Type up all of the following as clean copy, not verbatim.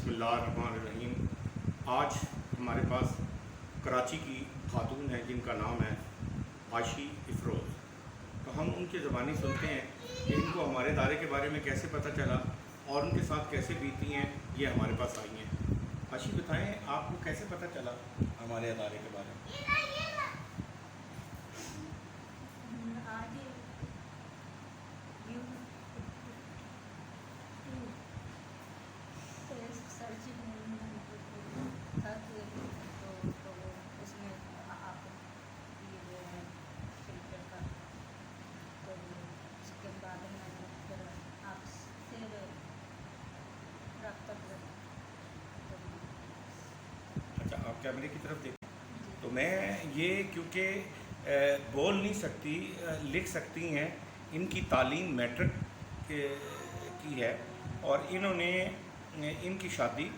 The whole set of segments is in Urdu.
بسم اللہ الرحمن الرحیم۔ آج ہمارے پاس کراچی کی خاتون ہے جن کا نام ہے عائشی افروز۔ تو ہم ان کی زبانی سنتے ہیں کہ ان کو ہمارے ادارے کے بارے میں کیسے پتہ چلا اور ان کے ساتھ کیسے بیتی ہیں، یہ ہمارے پاس آئی ہیں۔ عائشی بتائیں آپ کو کیسے پتہ چلا ہمارے ادارے کے بارے میں؟ اس میں آپ فلٹر کا تو اس کے بعد میں پھر آپ سے رابطہ کر۔ اچھا، آپ کیمرے کی طرف دیکھیں تو میں یہ کیونکہ بول نہیں سکتی، لکھ سکتی ہیں۔ ان کی تعلیم میٹرک کی ہے اور انہوں نے ان کی شادی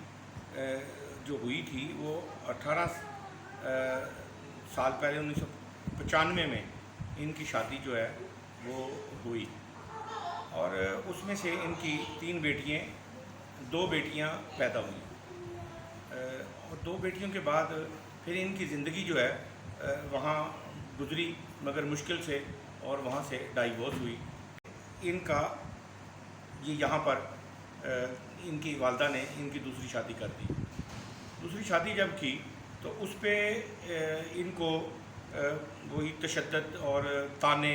جو ہوئی تھی وہ 18 سال پہلے 1995 میں ان کی شادی جو ہے وہ ہوئی، اور اس میں سے ان کی 3 بیٹیاں 2 بیٹیاں پیدا ہوئیں، اور 2 بیٹیوں کے بعد پھر ان کی زندگی جو ہے وہاں گزری مگر مشکل سے، اور وہاں سے ڈائیورس ہوئی۔ ان کا یہ یہاں پر ان کی والدہ نے ان کی دوسری شادی کر دی۔ دوسری شادی جب کی تو اس پہ ان کو وہی تشدد اور طعنے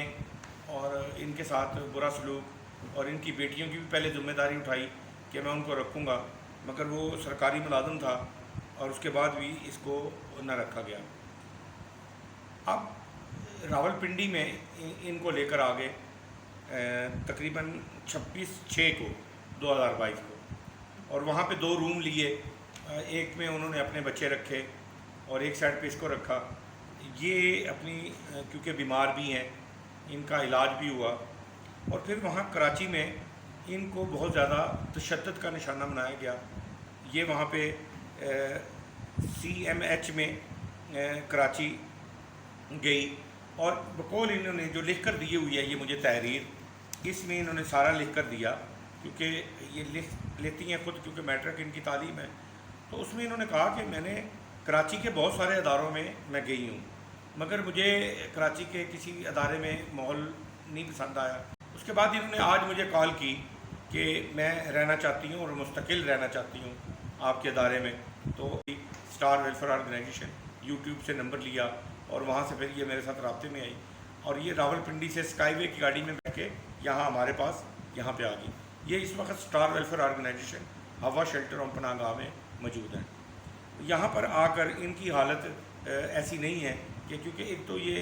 اور ان کے ساتھ برا سلوک، اور ان کی بیٹیوں کی بھی پہلے ذمہ داری اٹھائی کہ میں ان کو رکھوں گا، مگر وہ سرکاری ملازم تھا اور اس کے بعد بھی اس کو نہ رکھا گیا۔ اب راولپنڈی میں ان کو لے کر آ گئے تقریباً 26/6 کو 2022 کو، اور وہاں پہ 2 روم لیے۔ ایک میں انہوں نے اپنے بچے رکھے اور ایک سائڈ پہ اس کو رکھا۔ یہ اپنی کیونکہ بیمار بھی ہیں، ان کا علاج بھی ہوا، اور پھر وہاں کراچی میں ان کو بہت زیادہ تشدد کا نشانہ بنایا گیا۔ یہ وہاں پہ CMH میں کراچی گئی، اور بقول انہوں نے جو لکھ کر دی ہوئی ہے یہ مجھے تحریر، اس میں انہوں نے سارا لکھ کر دیا، کیونکہ یہ لکھ لیتی ہیں خود کیونکہ میٹرک ان کی تعلیم ہے۔ تو اس میں انہوں نے کہا کہ میں نے کراچی کے بہت سارے اداروں میں گئی ہوں، مگر مجھے کراچی کے کسی ادارے میں ماحول نہیں پسند آیا۔ اس کے بعد انہوں نے آج مجھے کال کی کہ میں رہنا چاہتی ہوں اور مستقل رہنا چاہتی ہوں آپ کے ادارے میں۔ تو اسٹار ویلفیئر آرگنائزیشن یوٹیوب سے نمبر لیا اور وہاں سے پھر یہ میرے ساتھ رابطے میں آئی، اور یہ راولپنڈی سے اسکائی وے کی گاڑی میں بیٹھ کے یہاں ہمارے پاس یہاں پہ آ گئی۔ یہ اس وقت اسٹار ویلفیئر آرگنائزیشن ہوا شیلٹر اور پناہ گاہ میں موجود ہیں۔ یہاں پر آ کر ان کی حالت ایسی نہیں ہے کہ کیونکہ ایک تو یہ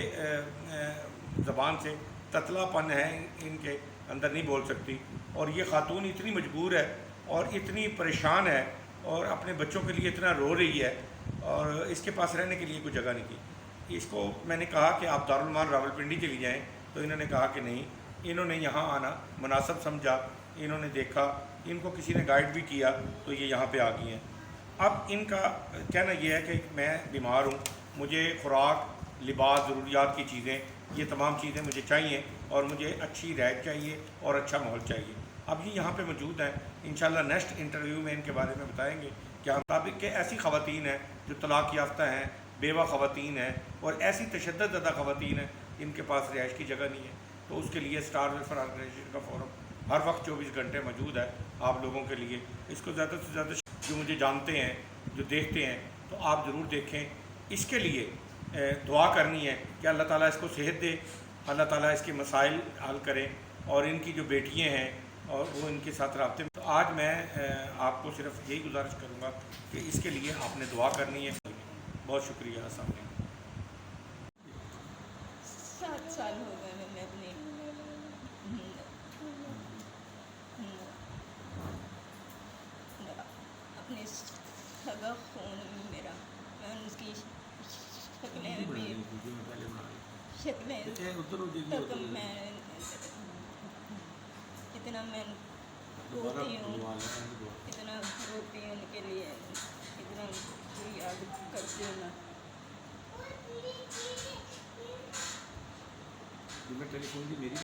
زبان سے تتلا پن ہے ان کے اندر، نہیں بول سکتی، اور یہ خاتون اتنی مجبور ہے اور اتنی پریشان ہے اور اپنے بچوں کے لیے اتنا رو رہی ہے، اور اس کے پاس رہنے کے لیے کوئی جگہ نہیں تھی۔ اس کو میں نے کہا کہ آپ دارالمان راولپنڈی چلی جائیں، تو انہوں نے کہا کہ نہیں۔ انہوں نے یہاں آنا مناسب سمجھا، انہوں نے دیکھا، ان کو کسی نے گائیڈ بھی کیا، تو یہ یہاں پہ آ گئی ہیں۔ اب ان کا کہنا یہ ہے کہ میں بیمار ہوں، مجھے خوراک، لباس، ضروریات کی چیزیں، یہ تمام چیزیں مجھے چاہیے، اور مجھے اچھی رہائش چاہیے اور اچھا ماحول چاہیے۔ اب یہ یہاں پہ موجود ہیں، انشاءاللہ نیکسٹ انٹرویو میں ان کے بارے میں بتائیں گے کہ مطابق کہ ایسی خواتین ہیں جو طلاق یافتہ ہیں، بیوہ خواتین ہیں، اور ایسی تشدد زدہ خواتین ہیں جن کے پاس رہائش کی جگہ نہیں ہے، تو اس کے لیے اسٹار ویلفیئر آرگنائزیشن کا فورم ہر وقت 24 گھنٹے موجود ہے آپ لوگوں کے لیے۔ اس کو زیادہ سے زیادہ جو مجھے جانتے ہیں، جو دیکھتے ہیں، تو آپ ضرور دیکھیں۔ اس کے لیے دعا کرنی ہے کہ اللہ تعالیٰ اس کو صحت دے، اللہ تعالیٰ اس کے مسائل حل کریں، اور ان کی جو بیٹیاں ہیں اور وہ ان کے ساتھ رابطے میں۔ تو آج میں آپ کو صرف یہی گزارش کروں گا کہ اس کے لیے آپ نے دعا کرنی ہے۔ بہت شکریہ، السلام علیکم۔ 7 سال ہو گئے میں اپنی اپنے سگا خون میرا، میں ان کی شکلیں بھی تک میں اتنا میں روتی ہوں، اتنا روتی ہوں ان کے لیے، اتنا یاد کرتی ہوں میں۔ ٹیلی فون کی میری